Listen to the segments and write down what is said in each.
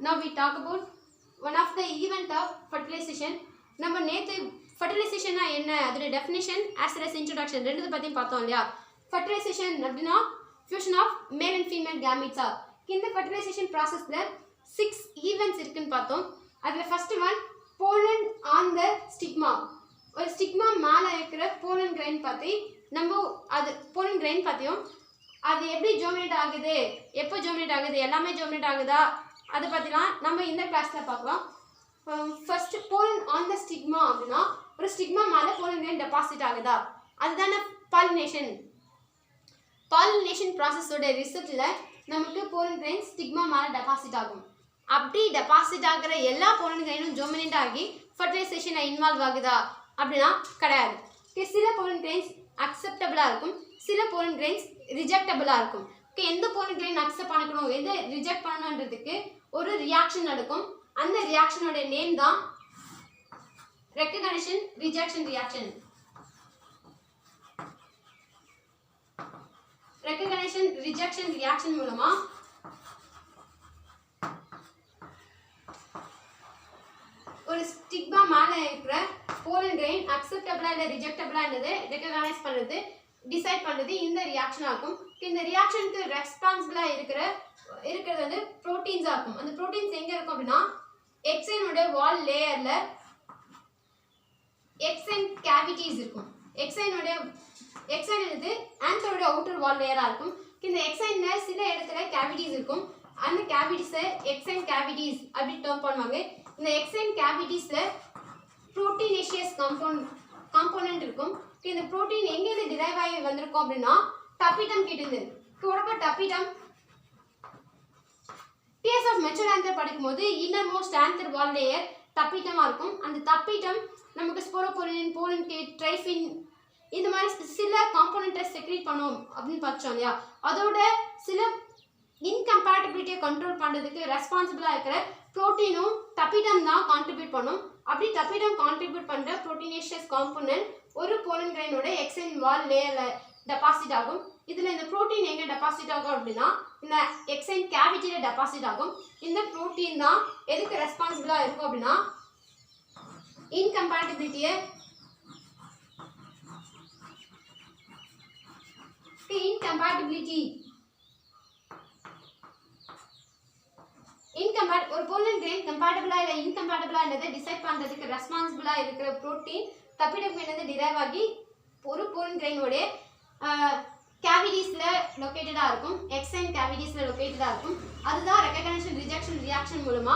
Now we talk about one of the event of fertilization. நம்ம நேத்து fertilization னா என்ன அதோட definition as well as introduction ரெண்டுத பத்தியும் பார்த்தோம் இல்லையா. Fertilization அப்படினா fusion of male and female gametes. இந்த fertilization processல 6 events இருக்குன்னு பார்த்தோம். அதுல first one pollen on the stigma. ஒரு ஸ்டிக்மா மேல இருக்கிற pollen grain பத்தி நம்ம அது pollen grain பத்தியும் அது எப்படி ஜெர்மினேட் ஆகுது எப்போ ஜெர்மினேட் ஆகுது எல்லாமே ஜெர்மினேட் ஆகுதா அதை பத்திலாம் நம்ம இந்த கிளாஸ்ல பார்க்கலாம். First pollen on the stigma அப்படினா ஒரு ஸ்டிக்மா மேல pollen grain டெபாசிட் ஆகுதா அதுதான பாலினேஷன் process-ஓட ரிசல்ட்ல நமக்கு pollen grain ஸ்டிக்மா மேல டெபாசிட் ஆகும். அப்படி டெபாசிட் ஆகிற எல்லா pollen grain-ம் ஜெர்மினேட் ஆகி ஃபர்டிலைசேஷன்ல இன்வால்வ் ஆகுதா அப்படினா கிடையாது. சில pollen grains அக்செப்டபிளா இருக்கும், சில pollen grains ரிஜெக்டபிளா இருக்கும். எந்த pollen grain அக்செப்ட் பண்ணிக்கணும் எதை ரிஜெக்ட் பண்ணணும்ன்றதுக்கு ஒரு ரியாக்ஷன் நடக்கும். அந்த ரியாக்ஷனோட நேம் தான் recognition rejection reaction. Recognition rejection reaction மூலமா ஒரு ஸ்டிக்மா மேல இருக்கிற pollen grain அக்செப்டபிளா இல்ல ரிஜெக்டபிளான்றதை ரெகக்னைஸ் பண்றது டிசைட் பண்றது இந்த ரியாக்ஷன் ஆகும். இந்த ரியாக்ஷனுக்கு ரெஸ்பான்சிபிளா இருக்கிறது வந்து புரோட்டீன்ஸ் ஆகும். அந்த புரோட்டீன்ஸ் எங்க இருக்கும் அப்படின்னா எக்ஸைனோட வால் லேயர்ல எக்ஸைன் கேவிட்டிஸ் இருக்கும். எக்ஸைன் இது ஆந்தரோட அவுட்டர் வால் லேயரா இருக்கும். இந்த எக்ஸைன்ல சில இடத்துல கேவிட்டிஸ் இருக்கும். அந்த கேவிட்டிஸை எக்ஸைன் கேவிட்டிஸ் அப்படி டேர்ம் பண்ணுவாங்க. இந்த எக்ஸைன் கேவிட்டிஸ்ல புரோட்டீனேஷியஸ் காம்போனன்ட் இருக்கும். இந்த புரோட்டீன் எங்க இருந்து டிரைவ் ஆகி வந்திருக்கும் அப்படின்னா டப்பிடம் கிட்ட இருந்து. கூட டப்பிடம் டிஎஸ் ஆஃப் மெச்சூர் ஆந்தர் படிக்கும்போது இன்னர் மோஸ்ட் ஆந்தர் வால் லேயர் டப்பிடமா இருக்கும். அந்த டப்பிடம் நமக்கு ஸ்போரோபோலின், போலன் கேட், ட்ரைஃபின் இந்த மாதிரி சில காம்போனன்ட்டை செக்ரீட் பண்ணும் அப்படின்னு பார்த்தோம் இல்லையா. அதோட சில இன்கம்பேட்டபிலிட்டியை கண்ட்ரோல் பண்ணுறதுக்கு ரெஸ்பான்சிபிளாக இருக்கிற ப்ரோட்டீனும் டப்பிடம் தான் கான்ட்ரிபியூட் பண்ணும். அப்படி டப்பிடம் கான்ட்ரிபியூட் பண்ணுற ப்ரோட்டீனேஷியஸ் காம்போனன்ட் ஒரு போலன் கிரைனோட எக்ஸைன் வால் லேயரில் டெபாசிட் ஆகும். இதில் இந்த ப்ரோட்டீன் எங்கே டெபாசிட் ஆகும் அப்படின்னா இந்த எக்ஸைன் கேவிட்டியில் டெபாசிட் ஆகும். இந்த ப்ரோட்டீன் தான் எதுக்கு ரெஸ்பான்சிபிளாக இருக்கும் அப்படின்னா இன்கம்பேட்டபிலிட்டியை ஒரு pollen grain கம்பேட்டபிளா இல்ல இன்கம்பேட்டபிளான்றதை டிசைட் பண்றதுக்கு ரெஸ்பான்சிபிளா இருக்கிற புரோட்டீன் டப்பிடம்லேருந்து டிரைவ் ஆகி ஒரு pollen grain-ஓட கேவிட்டிஸ்ல லொகேட்டடா இருக்கும். எக்ஸைன் கேவிட்டிஸ்ல லொகேட்டடா இருக்கும். அதுதான் ரெகக்னிஷன் ரிஜெக்ஷன் ரியாக்ஷன் மூலமா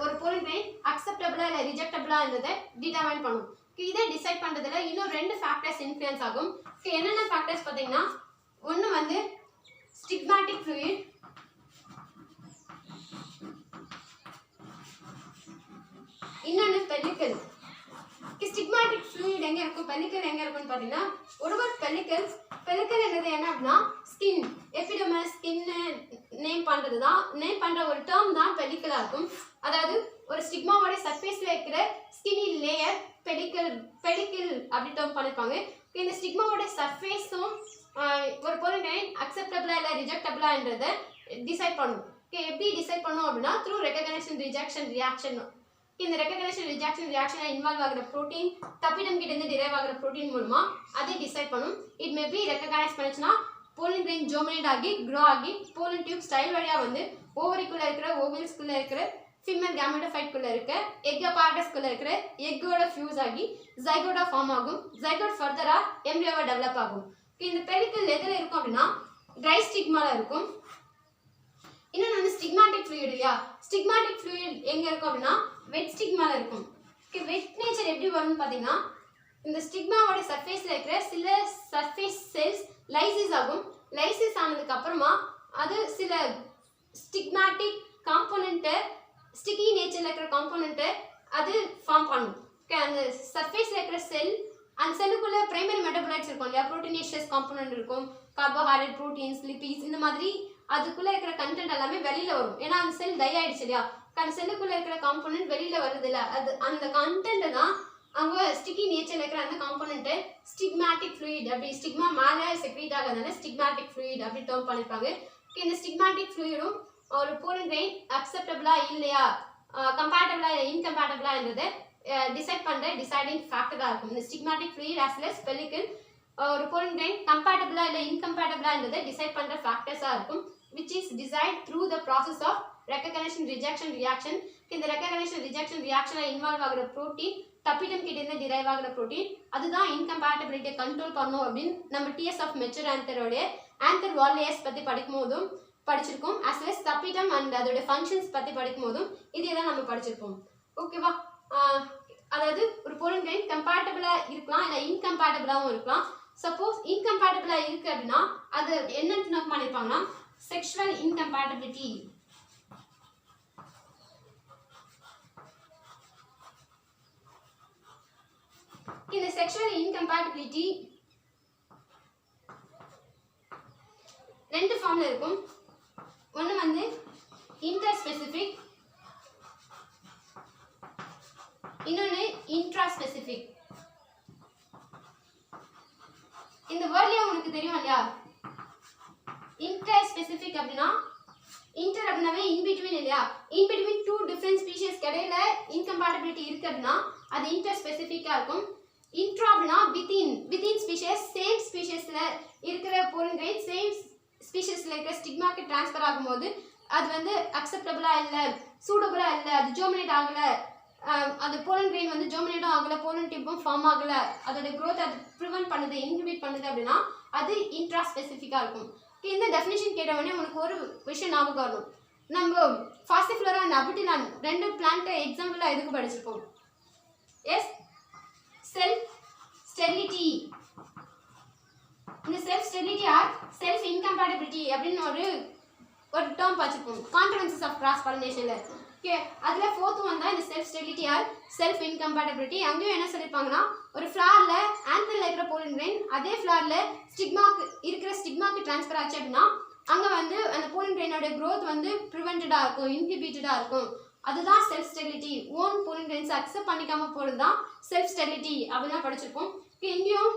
ஒரு pollen grain அக்செப்டபிளா இல்ல ரிஜெக்டபிளான்றதை டிட்டர்மைன் பண்ணும். இதை டிசைட் பண்றதுல இன்னும் 2 ஃபேக்டர்ஸ் இன்ஃப்ளூயன்ஸ் ஆகும். என்னென்ன ஃபேக்டர்ஸ் பார்த்தீங்கன்னா ஒன்று வந்து ஸ்டிக்மாட்டிக் ஃப்ளூயிட், இன்னொன்று பெல்லிக்கல். ஸ்டிக்மாட்டிக் ஃப்ளூயிட் எங்கே இருக்கும், பெல்லிக்கல் எங்கே இருக்கும்னு பார்த்தீங்கன்னா ஒரு பெல்லிக்கல் என்னது என்ன அப்படின்னா ஸ்கின் எபிடர்மஸ் ஸ்கின்னு நேம் பண்ணுற ஒரு டேர்ம் தான் பெல்லிக்கலாக இருக்கும். அதாவது ஒரு ஸ்டிக்மாவோட சர்ஃபேஸில் இருக்கிற ஸ்கின்னி லேயர் பெலிக்கல் அப்படி டேர்ம் பண்ணிருப்பாங்க. இந்த ஸ்டிக்மாவோட சர்ஃபேஸும் ஒரு pollen grain அக்செப்டபிளா இல்லை ரிஜெக்டபிளான்றதை டிசைட் பண்ணும். எப்படி டிசைட் பண்ணும் அப்படின்னா த்ரூ ரெகக்னிஷன் ரிஜெக்ஷன் ரியாக்ஷன். இந்த ரெகக்னிஷன் ரிஜெக்ஷன் ரியாக்ஷனை இன்வால்வ் ஆகிற ப்ரோட்டீன் டப்பிடம் கிட்ட இருந்து டிரைவ் ஆகிற ப்ரோட்டீன் மூலமா அதை டிசைட் பண்ணும். இட் மே பி ரெகக்னைஸ் பண்ணிச்சுன்னா pollen grain ஜெர்மினேட் ஆகி க்ரோ ஆகி pollen டியூப் ஸ்டைல் வழியா வந்து ஓவரிக்குள்ள இருக்கிற ஓவல்ஸ்குள்ள இருக்கிற ஃபீமேல் கேமெட்டோஃபைட்குள்ள இருக்க எக் அப்பாரட்டஸ்குள்ள இருக்கிற எக்கோட ஃபியூஸ் ஆகி ஜைகோடா ஃபார்ம் ஆகும். ஜைகோட் ஃபர்தரா எம்ப்ரியோவா டெவலப் ஆகும். இந்த பெலிக்கல் எதில் இருக்கும் அப்படின்னா ட்ரை ஸ்டிக்மால இருக்கும். இன்னொன்று வந்து ஸ்டிக்மாட்டிக் ஃப்ளூயிட் இல்லையா. ஸ்டிக்மாட்டிக் ஃப்ளூயிட் எங்கே இருக்கும் அப்படின்னா வெட் ஸ்டிக்மால இருக்கும். வெட் நேச்சர் எப்படி வரும்னு பார்த்தீங்கன்னா இந்த ஸ்டிக்மாவோட சர்ஃபேஸில் இருக்கிற சில சர்ஃபேஸ் செல்ஸ் லைசிஸ் ஆகும். லைசிஸ் ஆனதுக்கு அப்புறமா அது சில ஸ்டிக்மாட்டிக் காம்போனன்ட்டை ஸ்டிக்கி நேச்சரில் இருக்கிற காம்போனன்ட்டை அது ஃபார்ம் பண்ணும். அந்த சர்ஃபேஸில் இருக்கிற செல் அந்த செல்லுக்குள்ளே பிரைமரி மெட்டபாலைட்ஸ் இருக்கும் இல்லையா. ப்ரோட்டீனேஷியஸ் காம்போனன்ட் இருக்கும், கார்போஹைட்ரேட், ப்ரோட்டீன்ஸ், லிபிட்ஸ் இந்த மாதிரி அதுக்குள்ளே இருக்கிற கண்டென்ட் எல்லாமே வெளியில் வரும். ஏன்னா அந்த செல் டை ஆயிடுச்சு இல்லையா. அந்த செல்லுக்குள்ளே இருக்கிற காம்போனன்ட் வெளியில் வருது இல்லை. அது அந்த கண்டென்ட்டை தான் அவங்க ஸ்டிக்கி நேச்சரில் இருக்கிற அந்த காம்போனன்ட்டை ஸ்டிக்மாட்டிக் ஃப்ளூயிட் அப்படி ஸ்டிக்மா மேலே செக்ரீட் ஆகிறதுனால ஸ்டிக்மாட்டிக் ஃப்ளூயிட் அப்படி டேர்ம் பண்ணியிருப்பாங்க. இந்த ஸ்டிக்மாட்டிக் ஃப்ளூயிடும் ஒரு போலன் கிரெயின் அக்செப்டபிளா இல்லையா, கம்பேட்டபிளா இல்லை இன்கம்பேட்டபிளான்றது டிசைட் பண்ணுற டிசைடிங் ஃபேக்டராக இருக்கும். இந்த ஸ்டிக்மாட்டிக் ஃப்ளூயிட் ஆஸ் வெல் as பெல்லிக்கல் ஒரு போலன் கிரெயின் கம்பேட்டபிளா இல்லை இன்கம்பேட்டபிளான்றதை டிசைட் பண்ணுற ஃபேக்டர்ஸாக இருக்கும், which is decide through the process of recognisation rejection reaction. இந்த ரெக்கக்னைசேஷன் ரிஜெக்ஷன் ரியாக்ஷனில் இன்வால்வ் ஆகிற ப்ரோட்டீன் டப்பிடம் கிட்டேருந்து டிரைவ் ஆகிற ப்ரோட்டீன், அதுதான் இன்கம்பேட்டபிலிட்டியை கண்ட்ரோல் பண்ணும் அப்படின்னு நம்ம டிஎஸ் ஆஃப் மெச்சூர் ஆந்தரோடைய ஆந்தர் வால்லேயர்ஸ் பற்றி படிக்கும் போதும் படிச்சிருக்கோம். as well as டப்பிடம் அண்ட் அதோட ஃபங்க்ஷன்ஸ் பற்றி படிக்கும் போதும் இதே தான் நம்ம படிச்சிருப்போம். ஓகேவா? அதாவது ஒரு போலன் கிரெயின் கம்பேட்டபிளாக இருக்கலாம் இல்லை இன்கம்பேட்டபிளாகவும் இருக்கலாம். சப்போஸ் இன்கம்பேட்டபிளாக இருக்குது அப்படின்னா அது என்னன்னு நோட் பண்ணியிருப்பாங்கன்னா செக்ஷுவல் இன்கம்பேட்டபிலிட்டி. இந்த செக்ஷுவல் இன்கம்பேட்டபிலிட்டி ரெண்டு ஃபார்ம்ல இருக்கும். ஒன்று வந்து இன்டர்ஸ்பெசிஃபிக், இன்னொன்று இன்ட்ராஸ்பெசிஃபிக். இந்த வேர்ட்லயே உங்களுக்கு தெரியும் இல்லையா, இன்டர்ஸ்பெசிஃபிக் அப்படின்னா இன்டர் அப்படின்னாவே இன்பிட்வீன் இல்லையா, இன்பிட்வீன் டூ டிஃப்ரெண்ட் ஸ்பீஷிஸ்க்கு இடையில இன்கம்பேட்டபிலிட்டி இருக்கு அப்படின்னா அது இன்டர்ஸ்பெசிஃபிக்காக இருக்கும். இன்ட்ரா அப்படின்னா வித்தின் ஸ்பீஷியஸ், சேம் ஸ்பீஷியஸ்ல இருக்கிற போலன் கிரெயின் சேம் ஸ்பீஷியஸ்ல இருக்கிற ஸ்டிக்மாக்கு டிரான்ஸ்ஃபர் ஆகும்போது அது வந்து அக்செப்டபிளா இல்லை, சூட்டபிளா இல்லை, அது ஜெர்மினேட் ஆகலை, அது போலன் கிரெயின் வந்து ஜெர்மினேட்டும் ஆகலை, போலன் டியூப்பும் ஃபார்ம் ஆகலை, அதோட க்ரோத் அது ப்ரிவென்ட் பண்ணுது, இன்ஹிபிட் பண்ணுது அப்படின்னா அது இன்ட்ரா ஸ்பெசிஃபிக்காக இருக்கும். இந்த டெஃபினிஷன் கேட்டவொடனே உனக்கு ஒரு விஷயம் ஞாபகம் வரணும். நம்ம ஃபாசிஃப்ளோரா அண்ட் அபிட்டிலான் ரெண்டு பிளான்ட்டை எக்ஸாம்பிளாக எதுக்கு படிச்சிருக்கோம்? Yes, self sterility. இந்த self sterility or self incompatibility அப்படின்னு ஒரு டேர்ம் படிச்சிருப்போம் கான்ஃபிடன்சஸ் ஆஃப் கிராஸ் பாலினேஷன்ல. ஓகே, அதில் ஃபோர்த் ஒன் தான் இந்த self sterility or self incompatibility. அங்கேயும் என்ன சொல்லியிருப்பாங்கன்னா ஒரு ஃப்ளாரில் ஆந்தரில் இருக்கிற போலன் கிரெயின் அதே ஃப்ளாரில் ஸ்டிக்மாக்கு ட்ரான்ஸ்ஃபர் ஆச்சு அப்படின்னா அங்கே வந்து அந்த போலன் கிரெயினோட க்ரோத் வந்து ப்ரிவென்டடாக இருக்கும், இன்ஹிபிட்டடாக இருக்கும். அதுதான் self sterility. Own pollen grains accept பண்ணிக்காம போகிறது தான் செல்ஃப் ஸ்டெரிலிட்டி அப்படின்னு படிச்சிருப்போம். இங்கேயும்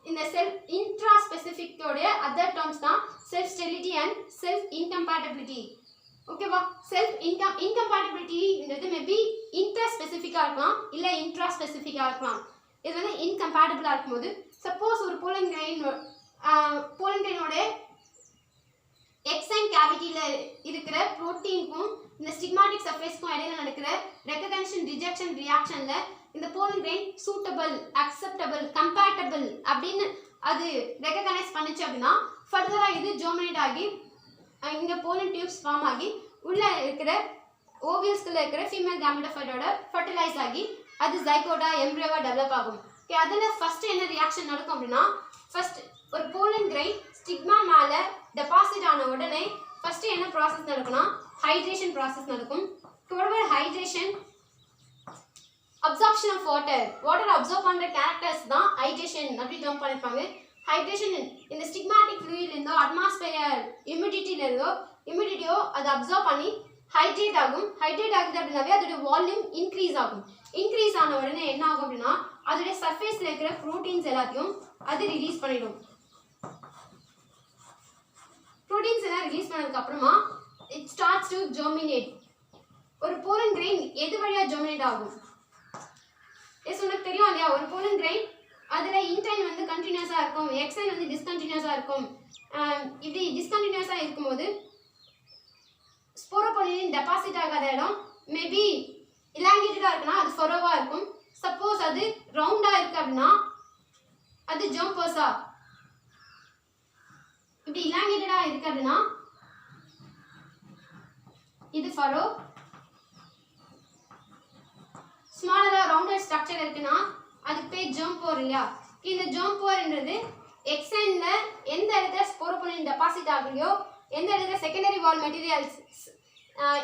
இந்த செல்ஃப் இன்ட்ரா ஸ்பெசிஃபிக்கோடைய அதர் டேர்ம்ஸ் தான் self sterility and self incompatibility. ஓகேவா? செல்ஃப் இன்கம்பேட்டபிலிட்டின்றது மேபி இன்டர் ஸ்பெசிஃபிக்காக இருக்கலாம் இல்லை இன்ட்ரா ஸ்பெசிஃபிக்காக இருக்கலாம். இது வந்து இன்கம்பேட்டபிளாக இருக்கும்போது சப்போஸ் ஒரு போலன் கிரெயினோட எக்ஸைன் கேவிட்டியில் இருக்கிற ப்ரோட்டீனுக்கும் இந்த ஸ்டிக்மாட்டிக் சர்ஃபேஸ்க்கும் இடையில நடக்கிற ரெக்கக்னைசேஷன் ரிஜெக்ஷன் ரியாக்ஷனில் இந்த pollen grain suitable, acceptable, compatible அப்படின்னு அது ரெக்கக்னைஸ் பண்ணிச்சு அப்படின்னா ஃபர்தராக இது ஜெர்மினேட் ஆகி இங்கே போலன் டியூப்ஸ் ஃபார்ம் ஆகி உள்ளே இருக்கிற ஓவியல்ஸ்குள்ளே இருக்கிற ஃபீமேல் கேமெட்டோஃபைட்டோட ஃபர்டிலைஸ் ஆகி அது ஜைகோட்டா எம்ப்ரியோவா டெவலப் ஆகும். ஓகே, அதில் ஃபஸ்ட்டு என்ன ரியாக்ஷன் நடக்கும் அப்படின்னா ஃபர்ஸ்ட் ஒரு போலன் கிரெயின் ஸ்டிக்மா மேலே டெபாசிட் ஆன உடனே ஃபஸ்ட்டு என்ன ப்ராசஸ் நடக்கும்னா ஹைட்ரேஷன் ப்ராசஸ் நடக்கும். Hydration, absorption of water observe பண்ணுற கேரக்டர்ஸ் தான் ஹைட்ரேஷன் அப்படி டேர்ம் பண்ணியிருப்பாங்க. ஹைட்ரேஷன் இந்த ஸ்டிக்மாட்டிக் ஃப்ளூயிட்லேருந்தோ அட்மாஸ்பியர் ஹியூமிடிட்டியோ அதை அப்சர்வ் பண்ணி ஹைட்ரேட் ஆகும். ஹைட்ரேட் ஆகுது அப்படின்னாவே அதோட வால்யூம் இன்க்ரீஸ் ஆகும். இன்க்ரீஸ் ஆன உடனே என்ன ஆகும் அப்படின்னா அதோடைய சர்ஃபேஸில் இருக்கிற ப்ரோட்டீன்ஸ் எல்லாத்தையும் அது ரிலீஸ் பண்ணிடும். ப்ரோட்டீன்ஸ் எல்லாம் ரிலீஸ் பண்ணதுக்கு அப்புறமா இட் ஸ்டார்ட்ஸ் டு ஜெர்மினேட். ஒரு போலன் கிரெயின் எது வழியாக ஜெர்மினேட் ஆகும்? எஸ், உனக்கு தெரியும் இல்லையா, ஒரு போலன் கிரெயின் அதில் இன்டைன் வந்து கண்டினியூஸாக இருக்கும், எக்ஸைன் வந்து டிஸ்கண்டினியூஸாக இருக்கும். இப்படி டிஸ்கண்டினியூஸாக இருக்கும்போது ஸ்போரோபோலின் டெபாசிட் ஆகாத இடம் மேபி இலாங்கேட்டடாக இருக்குன்னா அது ஃபரோவாக இருக்கும். சப்போஸ் அது ரவுண்டாக இருக்குது அப்படின்னா அது ஜம்பர்ஸா. இப்படி இலாங்கேட்டடாக இருக்குது அப்படின்னா இது ஃபரோ. ஸ்மாலராக ரவுண்டட் ஸ்ட்ரக்சர் இருக்குன்னா அதுக்கு பேர் ஜம்பர் இல்லையா. இந்த ஜம்பர்ன்றது எக்ஸைனில் எந்த இடத்துல ஸ்போரோபோலின் டெபாசிட் ஆகலையோ, எந்த இடத்துல செகண்டரி வால் மெட்டீரியல்ஸ்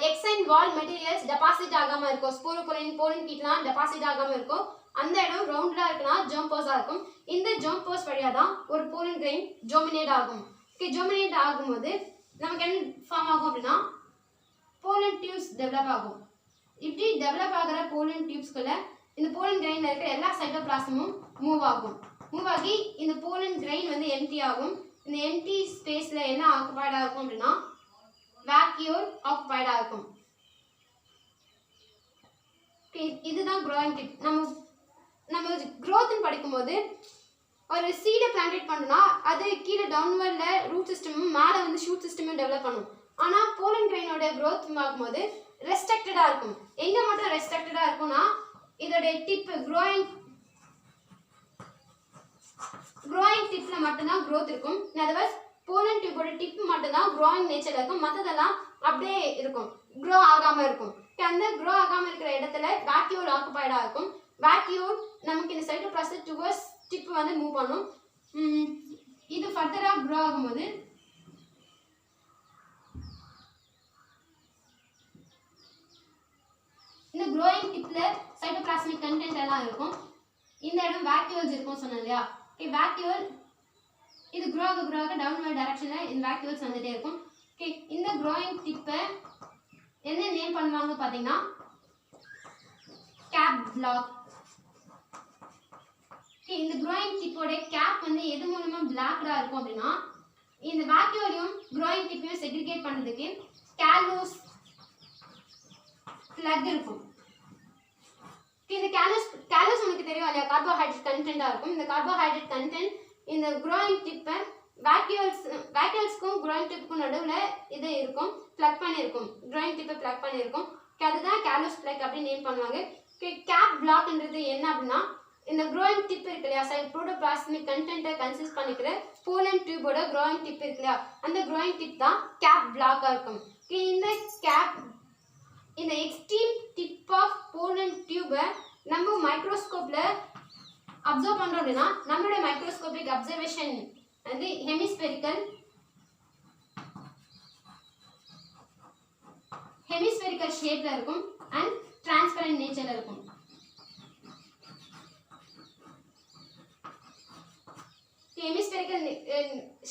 எக்ஸைன் வால் மெட்டீரியல்ஸ் டெபாசிட் ஆகாமல் இருக்கும், ஸ்போரோபோலின் போலின் கீட்லாம் டெபாசிட் ஆகாமல் இருக்கும், அந்த இடம் ரவுண்டடாக இருக்குன்னா ஜம்பர்ஸாக இருக்கும். இந்த ஜம்பர்ஸ் வழியாக தான் ஒரு போலன் கிரெயின் ஜெர்மினேட் ஆகும். ஓகே, ஜெர்மினேட் ஆகும்போது நமக்கு என்ன ஃபார்ம் ஆகும் அப்படின்னா போலன் டியூப்ஸ் டெவலப் ஆகும். இப்படி டெவலப் ஆகிற போலன் டியூப்ஸ்குள்ள இந்த போலன் கிரெயினில் இருக்கிற எல்லா சைட்டோபிளாசமும் மூவ் ஆகி இந்த போலன் கிரெயின் வந்து எம்டி ஆகும். இந்த எம்டி ஸ்பேஸில் என்ன ஆக்குபைடாக இருக்கும் அப்படின்னா வேக்யூல் ஆக்குபைடாக இருக்கும். இதுதான் க்ரோயிங் டிப். நம்ம க்ரோத்னு படிக்கும்போது ஒரு சீடை பிளான்டேட் பண்ணோம்னா அது கீழே டவுன்வர்டில் ரூட் சிஸ்டமும் மேலே வந்து ஷூட் சிஸ்டமும் டெவலப் பண்ணும். ஆனால் போலன் கிரெயினோட க்ரோத் பார்க்கும்போது ரெஸ்ட்ரிக்டடாக இருக்கும். எங்கே மட்டும் ரெஸ்ட்ரிக்டடாக இருக்கும்னா இதோடைய டிப்பு க்ரோயிங் டிப்பில் மட்டும்தான் க்ரோத் இருக்கும். அதர்வைஸ் போலன் டியூபோட டிப் மட்டும்தான் க்ரோயிங் நேச்சரில் இருக்கும். மற்றதெல்லாம் அப்படியே இருக்கும், க்ரோ ஆகாமல் இருக்கும். அந்த க்ரோ ஆகாமல் இருக்கிற இடத்துல வேக்யூல் ஆக்குபைடாக இருக்கும். வேக்யூல் நமக்கு இந்த சைட்டோபிளாசம் டுவர்ட்ஸ் டிப் வந்து மூவ் பண்ணும். இது ஃபர்தராக க்ரோ ஆகும்போது இந்த க்ரோயிங் டிப்பில் சைட்டோபிளாஸ்மிக் கண்டென்ட் எல்லாம் இருக்கும். இந்த இடம் வேக்யூல்ஸ் இருக்கும் சொன்னேன் இல்லையா. வேக்யூல் இது க்ரோ ஆக டவுன்வர்ட் டைரக்ஷனில் இந்த வேக்யூல்ஸ் வந்துட்டே இருக்கும். இந்த க்ரோயிங் டிப்பை என்ன நேம் பண்ணுவாங்க பார்த்தீங்கன்னா கேப் பிளாக். இந்த க்ரோயிங் டிப்போட கேப் வந்து எது மூலமா பிளாக்டா இருக்கும் அப்படின்னா இந்த வேக்யூலையும் க்ரோயிங் டிப்பையும் செக்ரிகேட் பண்ணுறதுக்கு காலோஸ் பிளக் இருக்கும். இந்த காலோஸ் உனக்கு தெரியும் இல்லையா, கார்போஹைட்ரேட் கண்டென்ட்டாக இருக்கும். இந்த கார்போஹைட்ரேட் கண்டென்ட் இந்த க்ரோயிங் டிப்பை வேக்யூல்ஸ்க்கும் க்ரோயிங் டிப்புக்கும் நடுவில் இது இருக்கும், பிளக் பண்ணியிருக்கும். க்ரோயிங் டிப்பை பிளக் பண்ணியிருக்கும். அதுதான் காலோஸ் பிளக் அப்படின்னு நேம் பண்ணுவாங்க. கேப் பிளாக்ன்றது என்ன அப்படின்னா இந்த க்ரோயிங் டிப் இருக்கு இல்லையா, புரோட்டோபிளாஸ்மிக் கண்டென்ட்டை கன்சிஸ்ட் பண்ணிக்கிற போலன் டியூபோட க்ரோயிங் டிப் இருக்கு இல்லையா, அந்த க்ரோயிங் டிப் தான் கேப் பிளாக்காக இருக்கும். இந்த எக்ஸ்ட்ரீம் டிப் ஆஃப் போலன் டியூபை நம்ம மைக்ரோஸ்கோப்பில் அப்சர்வ் பண்ணுறோம் அப்படின்னா நம்மளோட மைக்ரோஸ்கோபிக் அப்சர்வேஷன் வந்து ஹெமிஸ்பெரிக்கல் ஷேப்பில் இருக்கும் அண்ட் டிரான்ஸ்பரண்ட் நேச்சரில் இருக்கும். ஹெமிஸ்பெரிக்கல்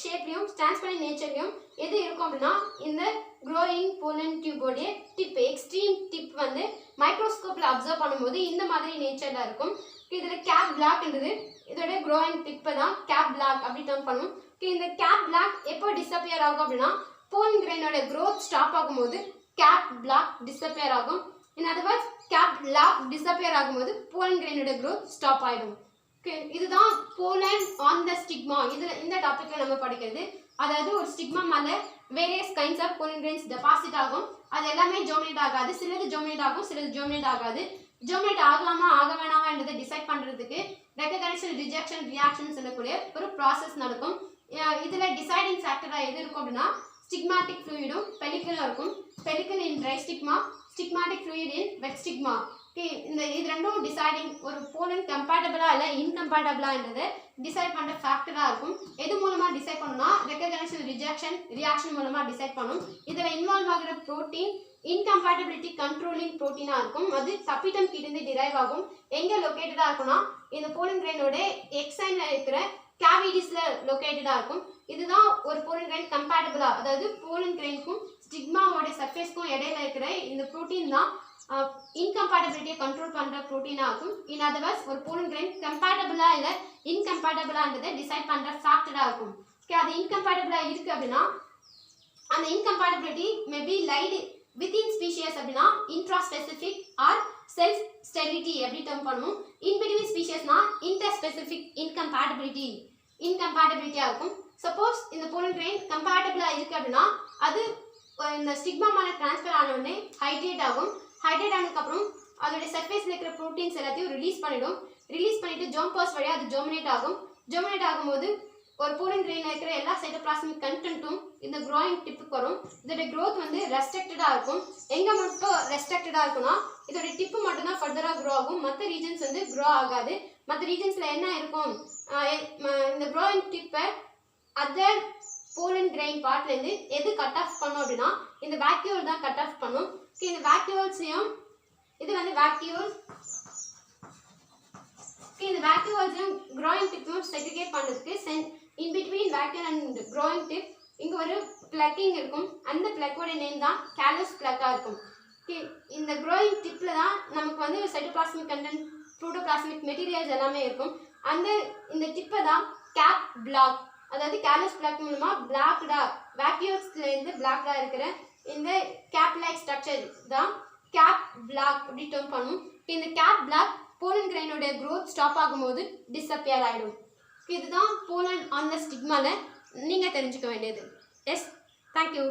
ஷேப்லையும் டிரான்ஸ்பரண்ட் நேச்சர்லையும் எது இருக்கும் அப்படின்னா இந்த க்ரோயிங் போலன் டியூபோடைய டிப் எக்ஸ்ட்ரீம் டிப் வந்து மைக்ரோஸ்கோப்பில் அப்சர்வ் பண்ணும்போது இந்த மாதிரி நேச்சரில் இருக்கும். இதில் கேப் பிளாக்ன்றது இதோட க்ரோயிங் டிப்பை தான் கேப் பிளாக் அப்படி டர்ம் பண்ணும். இந்த கேப் பிளாக் எப்போ டிஸப்பியர் ஆகும் அப்படின்னா போலன் கிரெயினோட க்ரோத் ஸ்டாப் ஆகும்போது கேப் பிளாக் டிஸப்பியர் ஆகும். இன் அதர்வைஸ் கேப் பிளாக் டிஸப்பியர் ஆகும்போது போலன் கிரெயினோட க்ரோத் ஸ்டாப் ஆகிடும். இதுதான் போலன் ஆன் த ஸ்டிக்மா. இந்த டாப்பிக்கில் நம்ம படிக்கிறது. அதாவது ஒரு ஸ்டிக்மா மேலே various kinds of pollen grains deposit ஆகும். அது எல்லாமே ஜோமினேட் ஆகாது. சிலது ஜோமினேட் ஆகும், சிலது ஜோமினேட் ஆகாது. ஜோமினேட் ஆகலாமா ஆக வேணாமான்றதை டிசைட் பண்ணுறதுக்கு ரெகக்னைசேஷன் ரிஜெக்ஷன் ரியாக்ஷன் சொல்லக்கூடிய ஒரு ப்ராசஸ் நடக்கும். இதில் டிசைடிங் ஃபேக்டராக எது இருக்கும் அப்படின்னா ஸ்டிக்மாட்டிக் ஃப்ளூயிடும் பெலிக்கலும் இருக்கும். பெலிக்கல் இன் ட்ரை ஸ்டிக்மா, ஸ்டிக்மாட்டிக் ஃப்ளூயிட் இன் வெட் ஸ்டிக்மா. இது ரெண்டும் டிசைடிங் ஒரு போலன் கம்பேட்டபிளா இல்லை இன்கம்பேட்டபிளான்றதை டிசைட் பண்ணுற ஃபேக்டராக இருக்கும். எது மூலமாக டிசைட் பண்ணணும்னா ரெகக்னைசேஷன் ரிஜெக்ஷன் ரியாக்ஷன் மூலமாக டிசைட் பண்ணும். இதில் இன்வால்வ் ஆகிற ப்ரோட்டீன் இன்கம்பேட்டபிலிட்டி கண்ட்ரோலிங் ப்ரோட்டீனாக இருக்கும். அது தப்பிட்டம் கிட்டேருந்து டிரைவ் ஆகும். எங்கே லொக்கேட்டடாக இருக்கும்னா இந்த போலன் கிரெயினோட எக்ஸைனில் இருக்கிற கேவிட்டிஸில் லொக்கேட்டடாக இருக்கும். இதுதான் ஒரு போலன் கிரெயின் கம்பேட்டபிளாக, அதாவது போலன் கிரெயினுக்கும் ஸ்டிக்மாவோட சர்ஃபேஸ்க்கும் இடையில இருக்கிற இந்த ப்ரோட்டீன் தான் இன்கம்பேட்டபிலிட்டியை கண்ட்ரோல் பண்ணுற ப்ரோட்டீனாக இருக்கும். இன் அதர்வைஸ் ஒரு போலன் கிரெயின் கம்பேட்டபிளாக இல்லை இன்கம்பேட்டபிளான்றதை டிசைட் பண்ணுற ஃபேக்டராக இருக்கும். அது இன்கம்பேட்டபிளாக இருக்குது அப்படின்னா அந்த incompatibility maybe laid within species அப்படின்னா இன்ட்ராஸ்பெசிஃபிக் ஆர் செல்ஃப் ஸ்டெரிலிட்டி எப்படி டர்ம் பண்ணுவோம். இன்பிட்வீன் ஸ்பீஷியஸ்னா இன்டர்ஸ்பெசிஃபிக் இன்கம்பேட்டபிலிட்டியாக இருக்கும். சப்போஸ் இந்த போலன் கிரெயின் கம்பேட்டபிளாக இருக்குது அப்படின்னா அது இந்த ஸ்டிக்மா மேலே ட்ரான்ஸ்ஃபர் ஆன உடனே ஹைட்ரேட் ஆகும். ஹைட்ரேட் ஆனதுக்கப்புறம் அதோடைய சர்ஃபேஸில் இருக்கிற ப்ரோட்டீன்ஸ் எல்லாத்தையும் ரிலீஸ் பண்ணிவிடும். ரிலீஸ் பண்ணிவிட்டு ஜோம்பாஸ் வழியாக அது ஜோமினேட் ஆகும். ஜோமினேட் ஆகும்போது ஒரு போலன் கிரெயினில் இருக்கிற எல்லா சைட்டோபிளாஸ்மிக் கண்டென்ட்டும் இந்த க்ரோயிங் டிப்புக்கு வரும். இதோட க்ரோத் வந்து ரெஸ்ட்ரிக்டடாக இருக்கும். எங்கே மட்டும் ரெஸ்ட்ரிக்டடாக இருக்குன்னா இதோட டிப்பு மட்டும்தான் ஃபர்தராக க்ரோ ஆகும். மற்ற ரீஜன்ஸ் வந்து க்ரோ ஆகாது. மற்ற ரீஜன்ஸில் என்ன இருக்கும், இந்த க்ரோயிங் டிப்பை அதர் போலன் கிரெயின் பார்ட்லேருந்து எது கட் ஆஃப் பண்ணும் அப்படின்னா இந்த வேக்யூல் தான் கட் ஆஃப் பண்ணும். இந்த வேக்யூல்ஸையும் இது வந்து இந்த வேக்யூல்ஸையும் க்ரோயிங் டிப்பையும் செக்ரிகேட் பண்ணுறதுக்கு in between vacuole and growing tip இங்கே ஒரு பிளக்கிங் இருக்கும். அந்த பிளக்கோட நேம் தான் காலோஸ் பிளக்காக இருக்கும். இந்த க்ரோயிங் டிப்பில் தான் நமக்கு வந்து சைட்டோபிளாஸ்மிக் கண்டென்ட் புரோட்டோபிளாஸ்மிக் மெட்டீரியல்ஸ் எல்லாமே இருக்கும். இந்த டிப்பை தான் கேப் பிளாக், அதாவது காலோஸ் பிளாக் மூலமாக பிளாக்டா வேக்யூல்ஸ்லேருந்து பிளாக்டாக இருக்கிற இந்த கேப் லைக் ஸ்ட்ரக்சர் தான் கேப் பிளாக் அப்படி டேர்ம் பண்ணும். இந்த கேப் பிளாக் போலன் கிரைனோட growth ஸ்டாப் ஆகும்போது டிஸப்பியர் ஆகிடும். இதுதான் போலன் ஆன் த ஸ்டிக்மாவில் நீங்கள் தெரிஞ்சுக்க வேண்டியது. Yes, thank you.